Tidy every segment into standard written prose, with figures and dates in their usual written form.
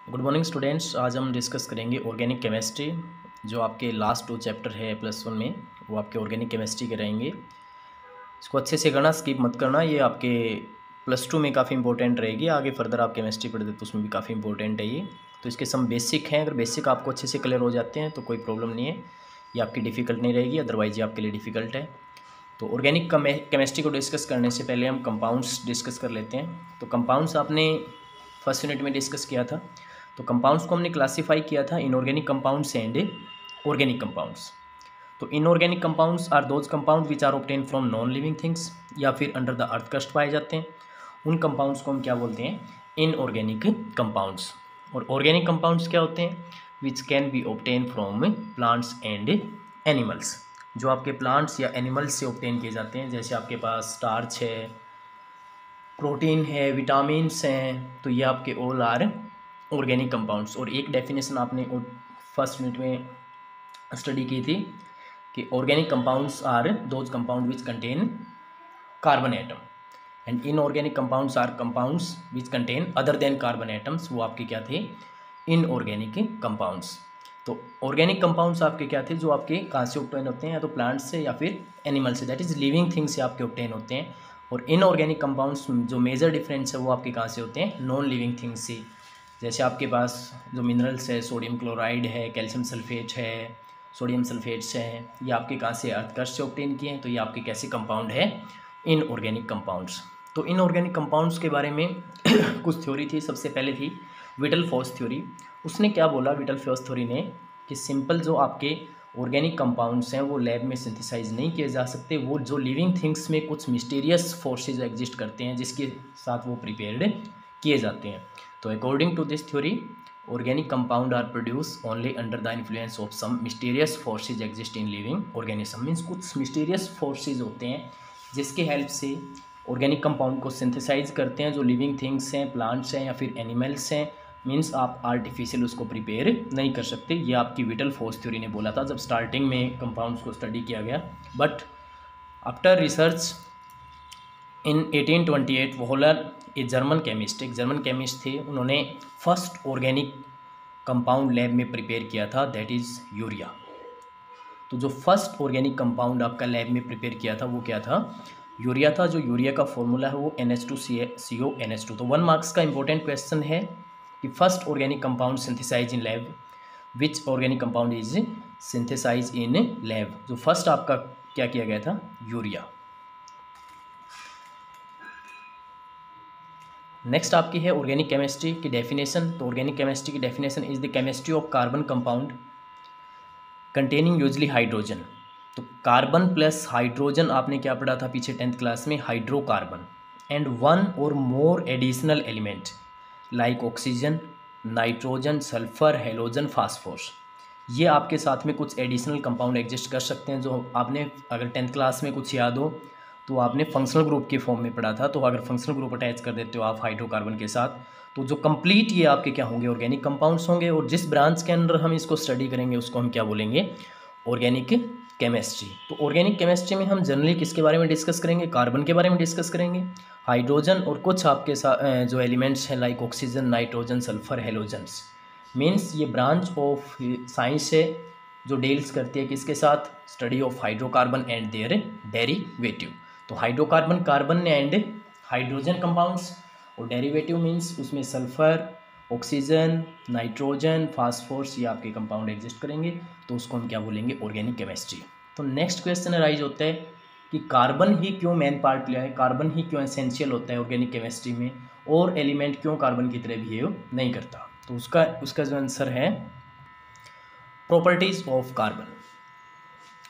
Good morning students. आज हम discuss करेंगे ऑर्गेनिक केमिस्ट्री। जो आपके लास्ट 2 चैप्टर है +1 में, वो आपके ऑर्गेनिक केमिस्ट्री के रहेंगे। इसको अच्छे से करना, स्किप मत करना। ये आपके +2 में काफ़ी इंपॉर्टेंट रहेगी। आगे फर्दर आप केमिस्ट्री पढ़ते तो उसमें भी काफ़ी इंपॉर्टेंट है ये। तो इसके सम बेसिक हैं। अगर बेसिक आपको अच्छे से क्लियर हो जाते हैं तो कोई प्रॉब्लम नहीं है, ये आपकी डिफ़िकल्ट नहीं रहेगी। अदरवाइज ये आपके लिए डिफ़िकल्ट है। तो ऑर्गेनिक केमिस्ट्री को डिस्कस करने से पहले हम कंपाउंड्स डिस्कस कर लेते हैं। तो कंपाउंड्स आपने फर्स्ट यूनिट में डिस्कस किया था। तो कंपाउंड्स को हमने क्लासीफाई किया था inorganic compounds and organic compounds. तो inorganic compounds are those compound which are obtain from non living things, या फिर अंडर द अर्थ क्रस्ट पाए जाते हैं। उन कंपाउंड्स को हम क्या बोलते हैं? Inorganic compounds. और ऑर्गेनिक कंपाउंड्स क्या होते हैं? Which can be obtain from plants and animals, जो आपके प्लांट्स या एनिमल्स से ऑब्टेन किए जाते हैं। जैसे आपके पास स्टार्च है, प्रोटीन है, विटामिन्स हैं, तो ये आपके ऑल आर ऑर्गेनिक कंपाउंड्स। और एक डेफिनेशन आपने फर्स्ट यूनिट में स्टडी की थी कि organic compounds are those compound which contain carbon atom, and inorganic compounds are compounds which contain other than carbon atoms. वो आपके क्या थे? Inorganic compounds. तो ऑर्गेनिक कंपाउंड्स आपके क्या थे? जो आपके कहाँ से ऑब्टेन होते हैं? या तो प्लांट्स से या फिर एनिमल से, दैट इज लिविंग थिंग्स से आपके ऑब्टेन होते हैं। और इनऑर्गेनिक कंपाउंड्स जो मेजर डिफरेंस है वो आपके कहाँ से होते हैं? नॉन लिविंग थिंग्स से। जैसे आपके पास जो मिनरल्स है, सोडियम क्लोराइड है, कैल्शियम सल्फेट है, सोडियम सल्फेट्स हैं, ये आपके कहाँ से? अर्थ क्रस्ट से ऑब्टेन किए हैं। तो ये आपके कैसे कंपाउंड है? Inorganic compounds. तो इनऑर्गेनिक कंपाउंड्स के बारे में कुछ थ्योरी थी। सबसे पहले थी विटलफॉस थ्योरी। उसने क्या बोला विटलफॉस थ्योरी ने कि सिंपल जो आपके ऑर्गेनिक कंपाउंड्स हैं वो लैब में सिंथेसाइज नहीं किए जा सकते। वो जो लिविंग थिंग्स में कुछ मिस्टीरियस फोर्सेज एग्जिस्ट करते हैं जिसके साथ वो प्रिपेयर्ड किए जाते हैं। तो according to this theory, organic compound are produce only under the influence of some mysterious forces exist in living organism. Means कुछ मिस्टीरियस फोर्सेज होते हैं जिसके हेल्प से ऑर्गेनिक कंपाउंड को सिंथेसाइज करते हैं जो लिविंग थिंग्स हैं, प्लांट्स हैं या फिर एनिमल्स हैं। मीन्स आप आर्टिफिशियल उसको प्रिपेयर नहीं कर सकते। ये आपकी विटलफॉस थ्योरी ने बोला था जब स्टार्टिंग में कंपाउंड्स को स्टडी किया गया। But after research in 1828 Wohler, एक जर्मन केमिस्ट थे, उन्होंने फर्स्ट ऑर्गेनिक कंपाउंड लैब में प्रिपेयर किया था, दैट इज़ यूरिया। तो जो फर्स्ट ऑर्गेनिक कंपाउंड आपका लैब में प्रिपेयर किया था वो क्या था? यूरिया था। जो यूरिया का फॉर्मूला है वो NH2CO NH2। तो 1 मार्क्स का इंपॉर्टेंट क्वेश्चन है कि first organic compound synthesize in lab, which organic compound is synthesize in lab. जो फर्स्ट आपका क्या किया गया था? यूरिया। नेक्स्ट आपकी है ऑर्गेनिक केमिस्ट्री की डेफिनेशन। तो ऑर्गेनिक केमिस्ट्री की definition is the chemistry of carbon compound containing usually hydrogen. तो कार्बन प्लस हाइड्रोजन आपने क्या पढ़ा था पीछे 10th क्लास में? हाइड्रोकार्बन। एंड 1 और मोर additional element like oxygen, nitrogen, sulphur, halogen, phosphorus. ये आपके साथ में कुछ एडिशनल कंपाउंड एग्जिस्ट कर सकते हैं। जो आपने अगर 10th क्लास में कुछ याद हो तो आपने फंक्शनल ग्रुप के फॉर्म में पढ़ा था। तो अगर फंक्शनल ग्रुप अटैच कर देते हो आप हाइड्रोकार्बन के साथ, तो जो कंप्लीट ये आपके क्या होंगे? ऑर्गेनिक कंपाउंड्स होंगे। और जिस ब्रांच के अंदर हम इसको स्टडी करेंगे उसको हम क्या बोलेंगे? Organic chemistry. तो ऑर्गेनिक केमिस्ट्री में हम जनरली किसके बारे में डिस्कस करेंगे? कार्बन के बारे में डिस्कस करेंगे, हाइड्रोजन और कुछ आपके साथ जो एलिमेंट्स हैं like oxygen, nitrogen, sulphur, halogens. Means ये ब्रांच ऑफ साइंस है जो डील्स करती है किसके साथ? Study of hydrocarbon and their derivative. तो hydrocarbon carbon and hydrogen compounds, और डेरिवेटिव मीन्स उसमें सल्फर, ऑक्सीजन, नाइट्रोजन, फास्फोरस, ये आपके कंपाउंड एग्जिस्ट करेंगे। तो उसको हम क्या बोलेंगे? Organic chemistry. तो नेक्स्ट क्वेश्चन अराइज होता है कि कार्बन ही क्यों मेन पार्ट लिया है? कार्बन ही क्यों एसेंशियल होता है ऑर्गेनिक केमिस्ट्री में? और एलिमेंट क्यों कार्बन की तरह बिहेव नहीं करता? तो उसका जो आंसर है प्रॉपर्टीज ऑफ कार्बन।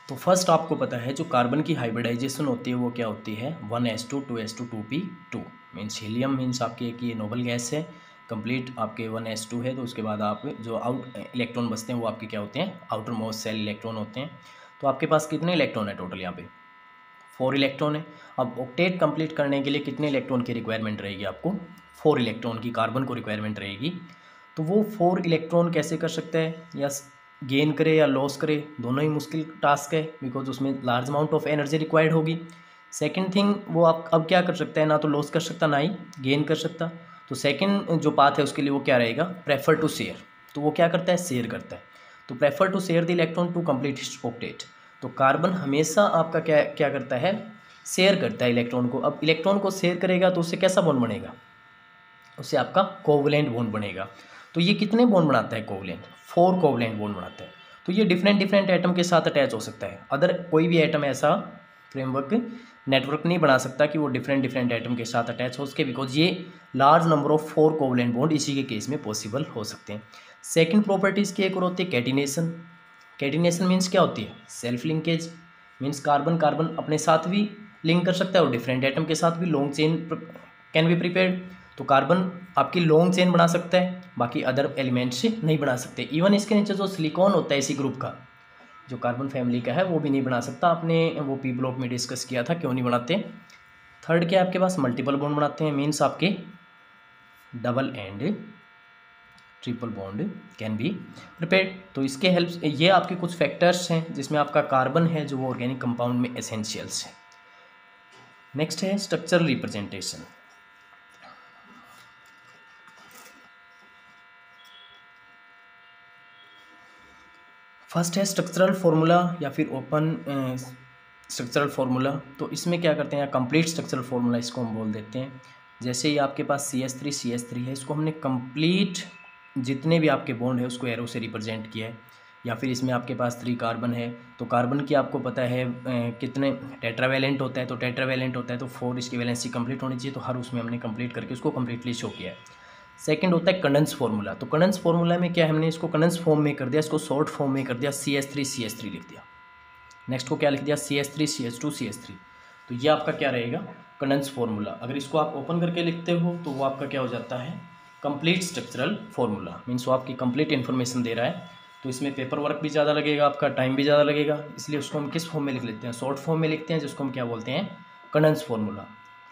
तो फर्स्ट आपको पता है जो कार्बन की हाइब्रिडाइजेशन होती है वो क्या होती है? 1s2 2s2 2p2। Means helium means आपके एक ये नोबल गैस है, कंप्लीट आपके 1s2 है। तो उसके बाद आप जो आउट इलेक्ट्रॉन बचते हैं वो आपके क्या होते हैं? आउटर मोस्ट सेल इलेक्ट्रॉन होते हैं। तो आपके पास कितने इलेक्ट्रॉन है टोटल? यहाँ पे 4 इलेक्ट्रॉन है। अब ऑक्टेट कंप्लीट करने के लिए कितने इलेक्ट्रॉन की रिक्वायरमेंट रहेगी आपको? 4 इलेक्ट्रॉन की कार्बन को रिक्वायरमेंट रहेगी। तो वो 4 इलेक्ट्रॉन कैसे कर सकता है? या गेन करे या लॉस करे, दोनों ही मुश्किल टास्क है, बिकॉज उसमें large amount of energy required होगी। सेकंड थिंग, वो आप अब क्या कर सकता है? ना तो लॉस कर सकता ना ही गेन कर सकता। तो सेकंड जो पाथ है उसके लिए वो क्या रहेगा, प्रेफर टू शेयर। तो वो क्या करता है, शेयर करता है। तो prefer to share the electron to complete its octet. तो कार्बन हमेशा आपका क्या क्या करता है, शेयर करता है इलेक्ट्रॉन को। अब इलेक्ट्रॉन को शेयर करेगा तो उससे कैसा बॉन्ड बनेगा, उससे आपका कोवलेंट बॉन्ड बनेगा। तो ये कितने बॉन्ड बनाता है, कोवलेंट, 4 कोवलेंट बॉन्ड बनाता है। तो ये डिफरेंट डिफरेंट एटम के साथ अटैच हो सकता है। अदर कोई भी एटम ऐसा फ्रेमवर्क नेटवर्क नहीं बना सकता कि वो डिफरेंट डिफरेंट एटम के साथ अटैच हो सके, बिकॉज ये large number of 4 covalent bond इसी के केस में पॉसिबल हो सकते हैं। सेकंड प्रॉपर्टीज़ की एक और होती है कैटिनेशन। कैटिनेशन मीन्स क्या होती है, self linkage. Means carbon carbon अपने साथ भी लिंक कर सकता है और डिफरेंट एटम के साथ भी long chain can be prepared. तो कार्बन आपकी लॉन्ग चेन बना सकता है, बाकी अदर एलिमेंट से नहीं बना सकते। इवन इसके नीचे जो सिलिकॉन होता है इसी ग्रुप का, जो कार्बन फैमिली का है, वो भी नहीं बना सकता। आपने वो पी ब्लॉक में डिस्कस किया था क्यों नहीं बनाते। थर्ड क्या आपके पास, मल्टीपल बॉन्ड बनाते हैं। मीन्स आपके double and triple bond can be prepared. तो इसके हेल्प, ये आपके कुछ फैक्टर्स हैं जिसमें आपका कार्बन है जो वो ऑर्गेनिक कंपाउंड में एसेंशियल्स है। नेक्स्ट है स्ट्रक्चरल रिप्रेजेंटेशन। फर्स्ट है स्ट्रक्चरल फार्मूला या फिर ओपन स्ट्रक्चरल फार्मूला। तो इसमें क्या करते हैं, कंप्लीट स्ट्रक्चरल फार्मूला इसको हम बोल देते हैं। जैसे ये आपके पास CH3 है, इसको हमने कंप्लीट जितने भी आपके बॉन्ड है उसको एरो से रिप्रेजेंट किया है। या फिर इसमें आपके पास 3 कार्बन है, तो कार्बन की आपको पता है कितने टेट्रावैलेंट होता है, तो टेट्रावैलेंट होता है तो 4 इसकी वैलेंसी कंप्लीट होनी चाहिए। तो हर उसमें हमने कंप्लीट करके उसको कंप्लीटली शो किया है। सेकंड होता है कंडेंस फार्मूला। तो कंडेंस फार्मूला में क्या है, हमने इसको कंडेंस फॉर्म में कर दिया, इसको शॉर्ट फॉर्म में कर दिया, CH3 लिख दिया। नेक्स्ट को क्या लिख दिया, CH3 तो ये आपका क्या रहेगा, कंडेंस फार्मूला। अगर इसको आप ओपन करके लिखते हो तो वो आपका क्या हो जाता है, कंप्लीट स्ट्रक्चरल फार्मूला। मीन्स वो आपकी कंप्लीट इन्फॉर्मेशन दे रहा है। तो इसमें पेपर वर्क भी ज़्यादा लगेगा, आपका टाइम भी ज़्यादा लगेगा, इसलिए उसको हम किस फॉर्म में लिख लेते हैं, शॉर्ट फॉर्म में लिखते हैं, जिसको हम क्या बोलते हैं, कंडेंस फार्मूला।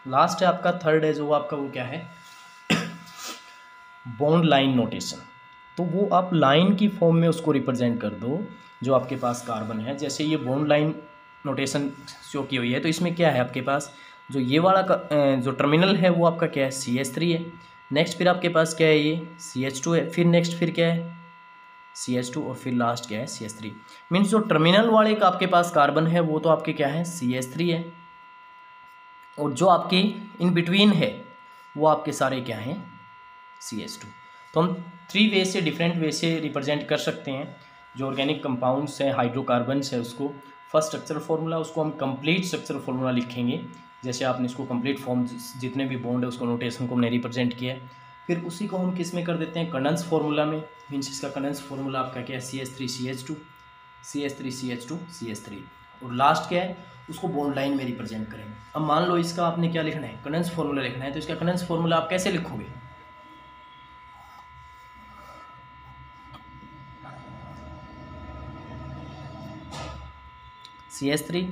लास्ट है आपका थर्ड है जो आपका वो क्या है, बॉन्ड लाइन नोटेशन। तो वो आप लाइन की फॉर्म में उसको रिप्रेजेंट कर दो जो आपके पास कार्बन है। जैसे ये बॉन्ड लाइन नोटेशन शो की हुई है, तो इसमें क्या है आपके पास, जो ये वाला जो टर्मिनल है वो आपका क्या है, CH3 है। नेक्स्ट फिर आपके पास क्या है, ये CH2 है। फिर नेक्स्ट फिर क्या है, CH2 और फिर लास्ट क्या है, CH3। मीन्स जो टर्मिनल वाले का आपके पास कार्बन है वो तो आपके क्या है, CH3 है। और जो आपके इन बिटवीन है वो आपके सारे क्या हैं, CH2। तो हम 3 वे से, डिफरेंट वे से रिप्रेजेंट कर सकते हैं जो ऑर्गेनिक कंपाउंड्स हैं, हाइड्रोकार्बन्स है उसको। फर्स्ट स्ट्रक्चरल फार्मूला, उसको हम कंप्लीट स्ट्रक्चरल फार्मूला लिखेंगे। जैसे आपने इसको कंप्लीट फॉर्म जितने भी बॉन्ड है उसको नोटेशन को हमने रिप्रेजेंट किया है। फिर उसी को हम किस में कर देते हैं, कंडेंस फार्मूला में। मीन्स इसका कंडेंस फार्मूला आपका क्या है, CH3 CH2 CH3। और लास्ट क्या है, उसको बॉन्ड लाइन में रिप्रेजेंट करेंगे। अब मान लो इसका आपने क्या लिखना है, कंडेंस फार्मूला लिखना है, तो इसका कंडेंस फार्मूला आप कैसे लिखोगे, CH3,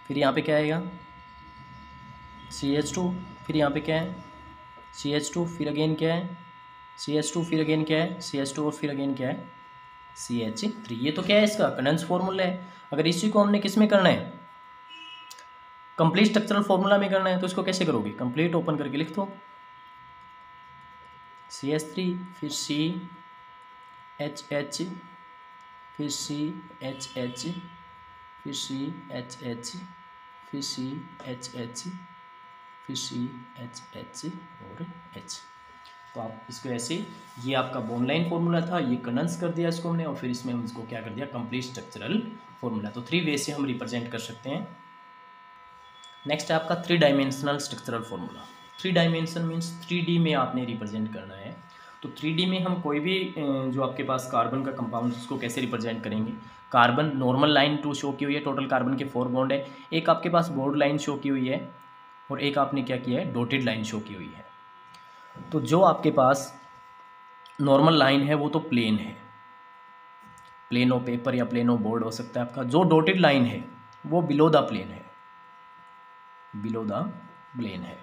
फिर यहाँ पे क्या आएगा, CH2, फिर यहाँ पे क्या है, CH2, फिर अगेन क्या है, CH2, फिर अगेन क्या है, CH2 और फिर अगेन क्या है, CH3। ये तो क्या है, इसका कंडेंस फार्मूला है। अगर इसी को हमने किस में करना है, कंप्लीट स्ट्रक्चरल फार्मूला में करना है, तो इसको कैसे करोगे, कंप्लीट ओपन करके लिख दो, CH3, फिर CHH, फिर CHH, फिर CHH, फिर CHH, फिर CHH और H। तो आप इसको ऐसे, ये आपका बॉन्ड लाइन फार्मूला था, ये कंडेंस कर दिया इसको हमने, और फिर इसमें हम इसको क्या कर दिया, कंप्लीट स्ट्रक्चरल फार्मूला। तो 3 वे से हम रिप्रेजेंट कर सकते हैं। नेक्स्ट है आपका 3 dimensional structural formula. 3 dimension means 3D में आपने रिप्रेजेंट करना है। तो 3D में हम कोई भी जो आपके पास कार्बन का कंपाउंड उसको कैसे रिप्रेजेंट करेंगे, कार्बन नॉर्मल लाइन 2 शो की हुई है, टोटल कार्बन के 4 बॉन्ड है। एक आपके पास बॉर्डर लाइन शो की हुई है और एक आपने क्या किया है, डॉटेड लाइन शो की हुई है। तो जो आपके पास नॉर्मल लाइन है वो तो प्लेन है, प्लेन ऑफ पेपर या प्लेन ऑफ बोर्ड हो सकता है आपका। जो डॉटेड लाइन है वो बिलो द प्लेन है, बिलो द प्लेन है।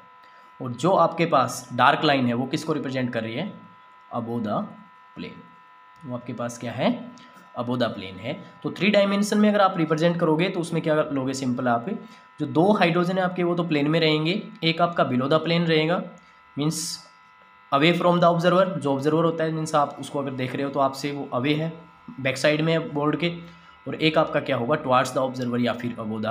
और जो आपके पास डार्क लाइन है वो किसको रिप्रेजेंट कर रही है, अबो द प्लेन। वो आपके पास क्या है, अबो द प्लेन है। तो 3 डायमेंशन में अगर आप रिप्रेजेंट करोगे तो उसमें क्या लोगे, सिंपल आप जो 2 हाइड्रोजन है आपके वो तो प्लेन में रहेंगे, एक आपका बिलो द प्लेन रहेगा, means away from the observer, जो ऑब्जर्वर होता है मीन्स आप उसको अगर देख रहे हो तो आपसे वो अवे है, बैक साइड में है बोर्ड के। और एक आपका क्या होगा, टुवार्ड्स द ऑब्जर्वर या फिर अबो द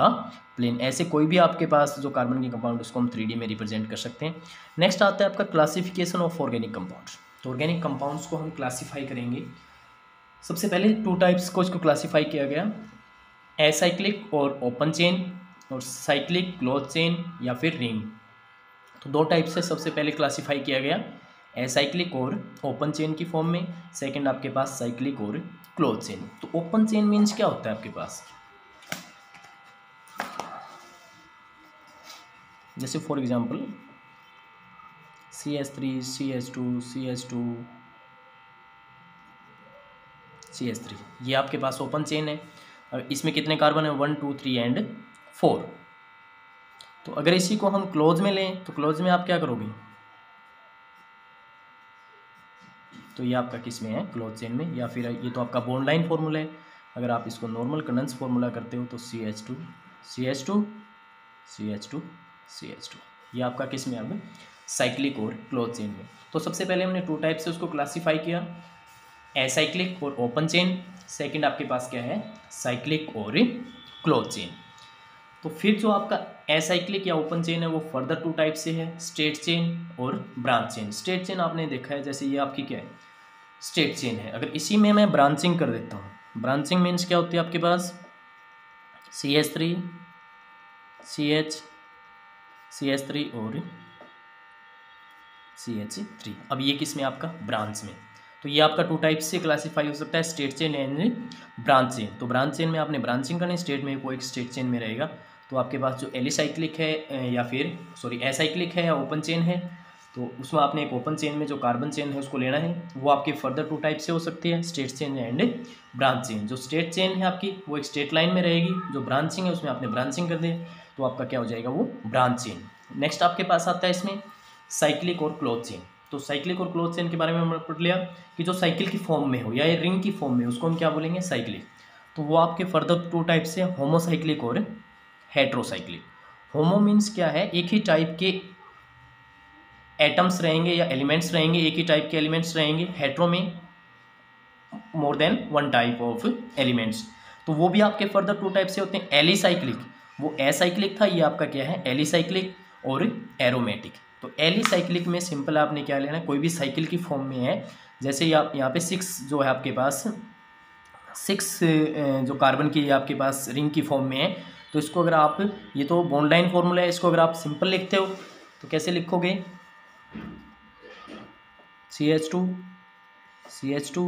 प्लेन। ऐसे कोई भी आपके पास जो कार्बन की कंपाउंड उसको हम 3D में रिप्रेजेंट कर सकते हैं। नेक्स्ट आता है आपका क्लासिफिकेशन ऑफ ऑर्गेनिक कंपाउंड। तो ऑर्गेनिक कंपाउंड्स को हम क्लासीफाई करेंगे। सबसे पहले 2 टाइप्स को इसको क्लासीफाई किया गया, एसाइक्लिक और ओपन चेन, और साइक्लिक, क्लोज चेन या फिर रिंग। तो 2 टाइप से सबसे पहले क्लासीफाई किया गया, एसाइक्लिक और ओपन चेन की फॉर्म में। सेकंड आपके पास साइक्लिक और क्लोज चेन। तो ओपन चेन मीन्स क्या होता है आपके पास, जैसे for example CH3 CH2 CH2 CH3, ये आपके पास ओपन चेन है। और इसमें कितने कार्बन है, 1 2 3 एंड 4। तो अगर इसी को हम क्लोज में लें तो क्लोज में आप क्या करोगे, तो ये आपका किस में है, क्लोज चेन में। या फिर ये तो आपका बॉन्ड लाइन फार्मूला है, अगर आप इसको नॉर्मल कंडेंस फार्मूला करते हो तो CH2 CH2 CH2 CH2, ये आपका किस में, अब साइक्लिक और क्लोज चेन में। तो सबसे पहले हमने 2 टाइप से उसको क्लासीफाई किया, एसाइक्लिक और ओपन चेन। सेकंड आपके पास क्या है, साइक्लिक और क्लोज चेन। तो फिर जो आपका एसाइक्लिक या ओपन चेन है वो फर्दर 2 टाइप से है, स्ट्रेट चेन और ब्रांच चेन। स्ट्रेट चेन आपने देखा है, जैसे ये आपकी क्या है, स्ट्रेट चेन है। अगर इसी में मैं ब्रांचिंग कर देता हूँ, ब्रांचिंग मीन्स क्या होती है आपके पास, CH3 CH3 और CH3। अब ये किस में, आपका ब्रांच में। तो ये आपका 2 टाइप से क्लासीफाई हो सकता है, straight chain and branch chain. तो ब्रांच चेन में आपने ब्रांचिंग करनी, स्ट्रेट में वो एक स्ट्रेट चेन में रहेगा। तो आपके पास जो एलिसाइक्लिक है या फिर एसाइक्लिक है या ओपन चेन है, तो उसमें आपने एक ओपन चेन में जो कार्बन चेन है उसको लेना है। वो आपके फर्दर 2 टाइप से हो सकती है, straight chain and branch chain. जो स्ट्रेट चेन है आपकी वो एक स्ट्रेट लाइन में रहेगी, जो ब्रांचिंग है उसमें आपने ब्रांचिंग कर दे तो आपका क्या हो जाएगा, वो ब्रांच चेन। नेक्स्ट आपके पास आता है इसमें साइक्लिक और क्लोज चेन। तो साइक्लिक और क्लोज चेन के बारे में हमने पढ़ लिया कि जो साइकिल की फॉर्म में हो या ये रिंग की फॉर्म में, उसको हम क्या बोलेंगे, साइक्लिक। तो वो आपके फर्दर 2 टाइप से, होमोसाइक्लिक और हेट्रोसाइक्लिक। होमो मीन्स क्या है, एक ही टाइप के एटम्स रहेंगे या एलिमेंट्स रहेंगे, एक ही टाइप के एलिमेंट्स रहेंगे। हेट्रो में more than 1 type of elements. तो वो भी आपके फर्दर 2 टाइप से होते हैं। एलिसाइक्लिक, वो एसाइक्लिक था, ये आपका क्या है, एलिसाइक्लिक और एरोमेटिक। तो एलिसाइक्लिक में सिंपल आपने क्या लेना है, कोई भी साइकिल की फॉर्म में है, जैसे आप यहाँ पे 6 जो है आपके पास 6 जो कार्बन की आपके पास रिंग की फॉर्म में है, तो इसको अगर आप, ये तो बॉन्ड लाइन फॉर्मूला है, इसको अगर आप सिंपल लिखते हो तो कैसे लिखोगे, CH2 CH2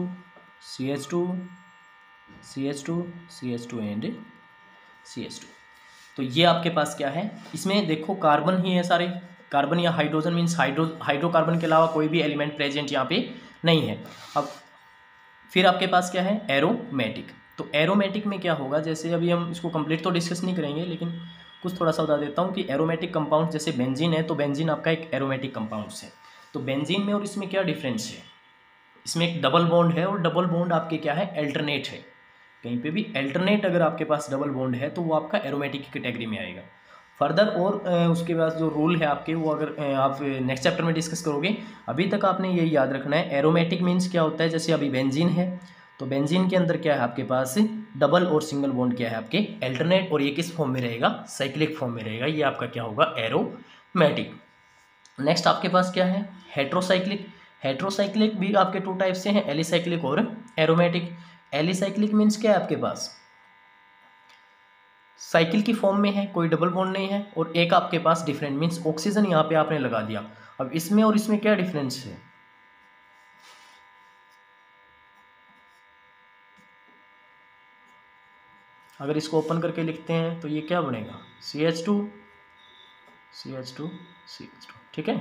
CH2 CH2 CH2 and CH2। तो ये आपके पास क्या है, इसमें देखो कार्बन ही है सारे, कार्बन या हाइड्रोजन मीन्स हाइड्रोकार्बन के अलावा कोई भी एलिमेंट प्रेजेंट यहाँ पे नहीं है। अब फिर आपके पास क्या है, एरोमेटिक। तो एरोमेटिक में क्या होगा, जैसे अभी हम इसको कंप्लीट तो डिस्कस नहीं करेंगे, लेकिन कुछ थोड़ा सा बता देता हूँ कि एरोमेटिक कंपाउंड जैसे बेंजीन है, तो बेंजीन आपका एक एरोमेटिक कंपाउंड्स है। तो बेंजीन में और इसमें क्या डिफरेंस है, इसमें एक डबल बॉन्ड है और डबल बॉन्ड आपके क्या है, अल्टरनेट है। कहीं पे भी अल्टरनेट अगर आपके पास डबल बॉन्ड है तो वो आपका एरोमेटिक की कैटेगरी में आएगा। फर्दर और उसके बाद जो रूल है आपके, वो अगर आप नेक्स्ट चैप्टर में डिस्कस करोगे। अभी तक आपने यही याद रखना है, एरोमेटिक मीन्स क्या होता है, जैसे अभी बेंजीन है तो बेंजीन के अंदर क्या है आपके पास, डबल और सिंगल बॉन्ड क्या है आपके, अल्टरनेट, और ये किस फॉर्म में रहेगा, साइक्लिक फॉर्म में रहेगा। ये आपका क्या होगा, एरोमेटिक। नेक्स्ट आपके पास क्या है, हेट्रोसाइक्लिक। हेट्रोसाइक्लिक भी आपके 2 टाइप से हैं, एलिसाइक्लिक और एरोमेटिक। एलिसाइक्लिक मीन्स क्या है आपके पास, साइकिल की फॉर्म में है, कोई डबल बॉन्ड नहीं है, और एक आपके पास डिफरेंट मीन्स ऑक्सीजन यहाँ पे आपने लगा दिया। अब इसमें और इसमें क्या डिफरेंस है, अगर इसको ओपन करके लिखते हैं तो ये क्या बनेगा, CH2 CH2 CH2, ठीक है।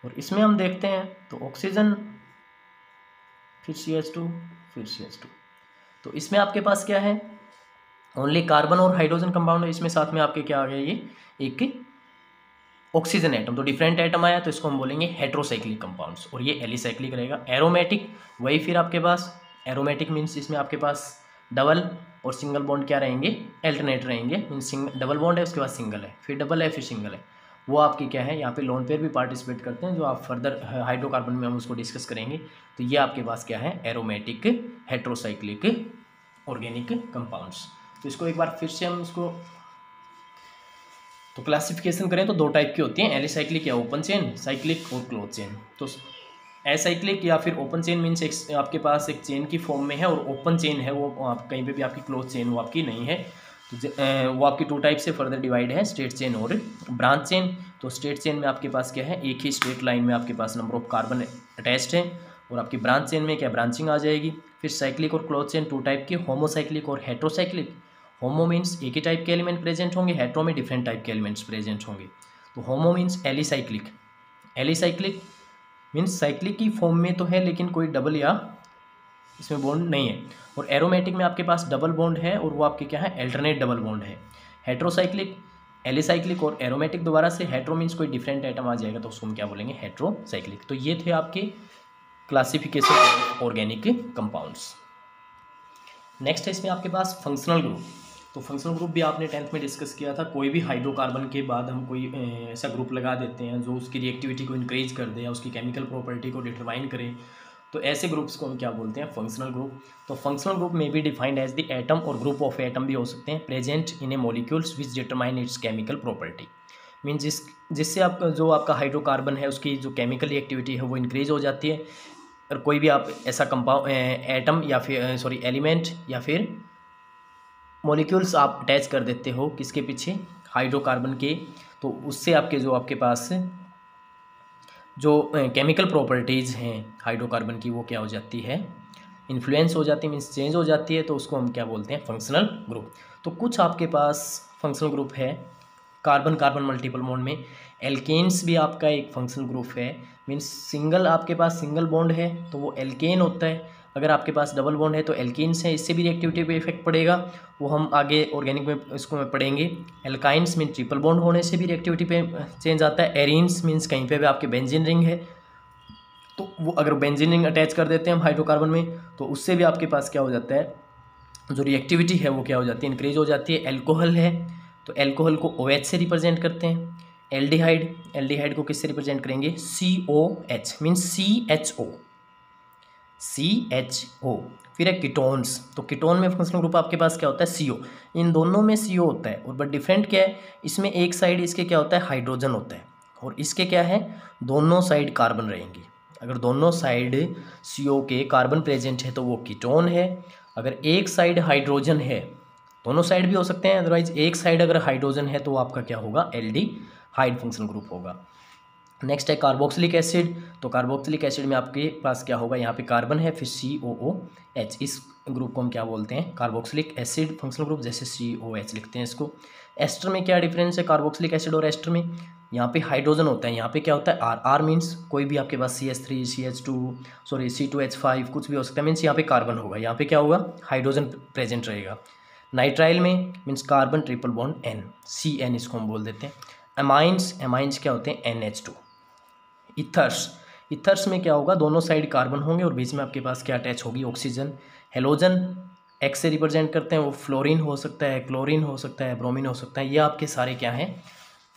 और इसमें हम देखते हैं तो ऑक्सीजन, फिर CH2, फिर CH2। तो इसमें आपके पास क्या है, ओनली कार्बन और हाइड्रोजन कंपाउंड है। इसमें साथ में आपके क्या आ गया, ये एक ऑक्सीजन एटम, तो डिफरेंट एटम आया, तो इसको हम बोलेंगे हेट्रोसाइक्लिक कंपाउंड्स, और ये एलिसाइक्लिक रहेगा। एरोमेटिक, वही फिर आपके पास एरोमेटिक मीन्स इसमें आपके पास डबल और सिंगल बॉन्ड क्या रहेंगे, अल्टरनेट रहेंगे। मीन्स डबल बॉन्ड है, उसके बाद सिंगल है, फिर डबल है, फिर सिंगल है। वो आपके क्या है, यहाँ पे लोन पेयर भी पार्टिसिपेट करते हैं, जो आप फर्दर हाइड्रोकार्बन में हम उसको डिस्कस करेंगे। तो ये आपके पास क्या है, एरोमेटिक हेट्रोसाइक्लिक ऑर्गेनिक कंपाउंड्स। तो इसको एक बार फिर से हम इसको तो क्लासिफिकेशन करें तो 2 टाइप की होती हैं, एलिसाइक्लिक या ओपन चेन, साइक्लिक और क्लोज चेन। तो एसाइक्लिक या फिर ओपन चेन मीन्स आपके पास एक चेन की फॉर्म में है, और ओपन चेन है वो आप कहीं पे भी आपकी क्लोज चेन वो आपकी नहीं है। तो वो आपकी 2 टाइप से फर्दर डिवाइड है, स्ट्रेट चेन और ब्रांच चेन। तो स्ट्रेट चेन में आपके पास क्या है, एक ही स्ट्रेट लाइन में आपके पास नंबर ऑफ कार्बन अटैच्ड है, और आपकी ब्रांच चेन में क्या ब्रांचिंग आ जाएगी। फिर साइक्लिक और क्लोज चेन 2 टाइप की, होमोसाइक्लिक और हेट्रोसाइक्लिक। होमो मीन्स एक ही टाइप के एलिमेंट प्रेजेंट होंगे, हेट्रो में डिफरेंट टाइप के एलिमेंट्स प्रेजेंट होंगे। तो होमो means alicyclic, alicyclic means cyclic की फॉर्म में तो है लेकिन कोई डबल या इसमें बॉन्ड नहीं है। और एरोमेटिक में आपके पास डबल बॉन्ड है, और वो आपके क्या है, अल्टरनेट डबल बॉन्ड है। हेट्रोसाइक्लिक, एलिसाइक्लिक और एरोमेटिक दोबारा से, हेट्रो मीन्स कोई डिफरेंट आइटम आ जाएगा तो उसको हम क्या बोलेंगे, हेट्रोसाइक्लिक। तो ये थे आपके classification of organic compounds. Next है इसमें आपके पास फंक्शनल ग्रुप। तो फंक्शनल ग्रुप भी आपने 10th में डिस्कस किया था। कोई भी हाइड्रोकार्बन के बाद हम कोई ऐसा ग्रुप लगा देते हैं जो उसकी रिएक्टिविटी को इंक्रीज कर दे या उसकी केमिकल प्रॉपर्टी को डिटरमाइन करे, तो ऐसे ग्रुप्स को हम क्या बोलते हैं, फंक्शनल ग्रुप। तो फंक्शनल ग्रुप में be defined as the atom और ग्रुप ऑफ एटम भी हो सकते हैं, present in a molecules which determine its chemical property. Means जिससे आपका जो आपका हाइड्रोकार्बन है उसकी जो केमिकल रिएक्टिविटी है वो इंक्रीज हो जाती है। और कोई भी आप ऐसा कंपाउंड एटम या फिर एलिमेंट या फिर मॉलिक्यूल्स आप अटैच कर देते हो किसके पीछे, हाइड्रोकार्बन के, तो उससे आपके जो आपके पास जो केमिकल प्रॉपर्टीज़ हैं हाइड्रोकार्बन की वो क्या हो जाती है, इन्फ्लुएंस हो जाती है, मीन्स चेंज हो जाती है। तो उसको हम क्या बोलते हैं, फंक्शनल ग्रुप। तो कुछ आपके पास फंक्शनल ग्रुप है कार्बन कार्बन मल्टीपल बॉन्ड में। एल्केन्स भी आपका एक फंक्शनल ग्रुप है, मीन्स सिंगल आपके पास सिंगल बॉन्ड है तो वो एल्केन होता है। अगर आपके पास डबल बॉन्ड है तो एल्कीन्स है, इससे भी रिएक्टिविटी पे इफेक्ट पड़ेगा, वो हम आगे ऑर्गेनिक में इसको में पढ़ेंगे। एल्काइंस मीन ट्रिपल बॉन्ड होने से भी रिएक्टिविटी पे चेंज आता है। एरीन्स मीन्स कहीं पे भी आपके बेंजीन रिंग है, तो वो अगर बेंजीन रिंग अटैच कर देते हैं हम हाइड्रोकार्बन में तो उससे भी आपके पास क्या हो जाता है, जो रिएक्टिविटी है वो क्या हो जाती है, इंक्रीज हो जाती है। एल्कोहल है तो एल्कोहल को OH से रिप्रेजेंट करते हैं। एल्डिहाइड, एल्डिहाइड को किससे रिप्रेजेंट करेंगे, COH मीन्स CHO। फिर है कीटोन्स, तो कीटोन में फंक्शनल ग्रुप आपके पास क्या होता है, CO। इन दोनों में CO होता है, और बट डिफरेंट क्या है, इसमें एक साइड इसके क्या होता है, हाइड्रोजन होता है, और इसके क्या है, दोनों साइड कार्बन रहेंगे। अगर दोनों साइड CO के कार्बन प्रेजेंट है तो वो कीटोन है। अगर एक साइड हाइड्रोजन है, दोनों साइड भी हो सकते हैं, अदरवाइज एक साइड अगर हाइड्रोजन है तो वो आपका क्या होगा, एल्डिहाइड फंक्शनल ग्रुप होगा। नेक्स्ट है कार्बोक्सिलिक एसिड। तो कार्बोक्सिलिक एसिड में आपके पास क्या होगा, यहाँ पे कार्बन है फिर COOH, इस ग्रुप को हम क्या बोलते हैं, कार्बोक्सिलिक एसिड फंक्शनल ग्रुप, जैसे COH लिखते हैं इसको। एस्टर में क्या डिफरेंस है कार्बोक्सिलिक एसिड और एस्टर में, यहाँ पे हाइड्रोजन होता है, यहाँ पे क्या होता है R मीन्स कोई भी आपके पास CH3 C2H5 कुछ भी हो सकता है, मीन्स यहाँ पे कार्बन होगा, यहाँ पे क्या होगा, हाइड्रोजन प्रेजेंट रहेगा। नाइट्राइल में means carbon triple bond N, CN इसको हम बोल देते हैं। एमाइंस क्या होते हैं, NH2। इथर्स में क्या होगा, दोनों साइड कार्बन होंगे और बीच में आपके पास क्या अटैच होगी, ऑक्सीजन। हेलोजन X से रिप्रेजेंट करते हैं, वो फ्लोरीन हो सकता है, क्लोरीन हो सकता है, ब्रोमीन हो सकता है। ये आपके सारे क्या हैं,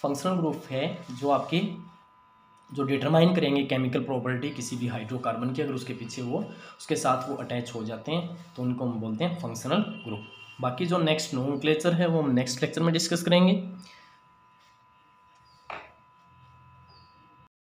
फंक्शनल ग्रुप है जो आपके जो डिटरमाइन करेंगे केमिकल प्रॉपर्टी किसी भी हाइड्रोकार्बन की, अगर उसके पीछे वो उसके साथ वो अटैच हो जाते हैं तो उनको हम बोलते हैं फंक्शनल ग्रुप। बाकी जो नेक्स्ट नोमेनक्लेचर है वो हम नेक्स्ट लेक्चर में डिस्कस करेंगे।